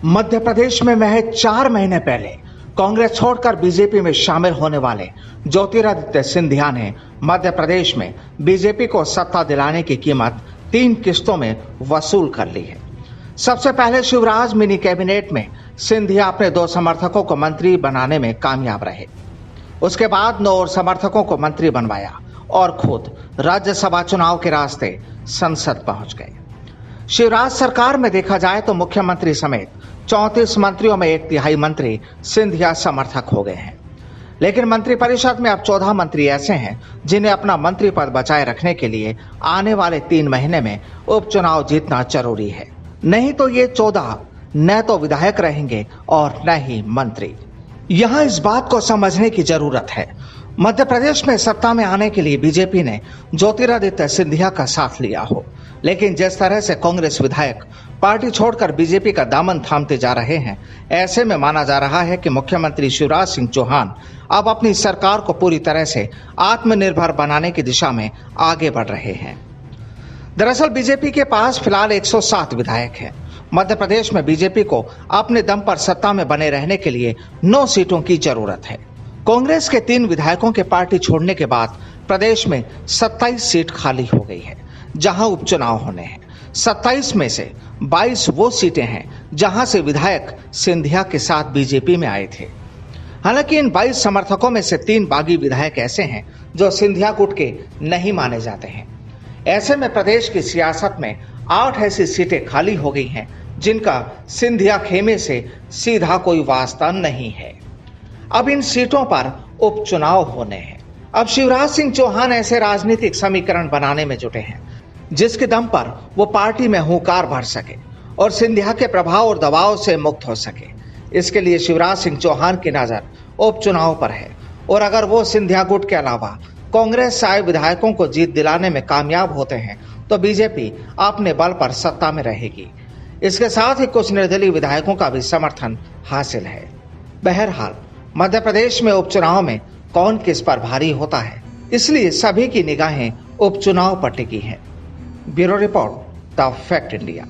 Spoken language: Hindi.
मध्य प्रदेश में महज 4 महीने पहले कांग्रेस छोड़कर बीजेपी में शामिल होने वाले ज्योतिरादित्य सिंधिया ने मध्य प्रदेश में बीजेपी को सत्ता दिलाने की कीमत 3 किस्तों में वसूल कर ली है। सबसे पहले शिवराज मिनी कैबिनेट में सिंधिया अपने 2 समर्थकों को मंत्री बनाने में कामयाब रहे। उसके बाद 9 और समर्थकों को मंत्री बनवाया और खुद राज्यसभा चुनाव के रास्ते संसद पहुंच गए। शिवराज सरकार में देखा जाए तो मुख्यमंत्री समेत 34 मंत्रियों में 1/3 मंत्री सिंधिया समर्थक हो गए हैं। लेकिन मंत्रिपरिषद में अब 14 मंत्री ऐसे हैं जिन्हें अपना मंत्री पद बचाए रखने के लिए आने वाले 3 महीने में उपचुनाव जीतना जरूरी है। नहीं तो ये 14 न तो विधायक रहेंगे और न ही मंत्री। यहाँ इस बात को समझने की जरूरत है, मध्य प्रदेश में सत्ता में आने के लिए बीजेपी ने ज्योतिरादित्य सिंधिया का साथ लिया हो, लेकिन जिस तरह से कांग्रेस विधायक पार्टी छोड़कर बीजेपी का दामन थामते जा रहे हैं, ऐसे में माना जा रहा है कि मुख्यमंत्री शिवराज सिंह चौहान अब अपनी सरकार को पूरी तरह से आत्मनिर्भर बनाने की दिशा में आगे बढ़ रहे हैं। दरअसल बीजेपी के पास फिलहाल 107 विधायक हैं। मध्य प्रदेश में बीजेपी को अपने दम पर सत्ता में बने रहने के लिए 9 सीटों की जरूरत है। कांग्रेस के 3 विधायकों के पार्टी छोड़ने के बाद प्रदेश में 27 सीट खाली हो गई है जहां उपचुनाव होने हैं। 27 में से 22 वो सीटें हैं जहां से विधायक सिंधिया के साथ बीजेपी में आए थे। हालांकि इन 22 समर्थकों में से 3 बागी विधायक ऐसे हैं जो सिंधिया गुट के नहीं माने जाते हैं। ऐसे में प्रदेश की सियासत में 8 ऐसी सीटें खाली हो गई हैं जिनका सिंधिया खेमे से सीधा कोई वास्ता नहीं है। अब इन सीटों पर उपचुनाव होने हैं। अब शिवराज सिंह चौहान ऐसे राजनीतिक समीकरण बनाने में जुटे हैं जिसके दम पर वो पार्टी में हुंकार भर सके और सिंधिया के प्रभाव और दबाव से मुक्त हो सके। इसके लिए शिवराज सिंह चौहान की नजर उपचुनाव पर है और अगर वो सिंधिया गुट के अलावा कांग्रेस से आए विधायकों को जीत दिलाने में कामयाब होते हैं तो बीजेपी अपने बल पर सत्ता में रहेगी। इसके साथ ही कुछ निर्दलीय विधायकों का भी समर्थन हासिल है। बहरहाल मध्य प्रदेश में उपचुनाव में कौन किस पर भारी होता है, इसलिए सभी की निगाहें उपचुनाव पर टिकी हैं। Bureau report, the fact India.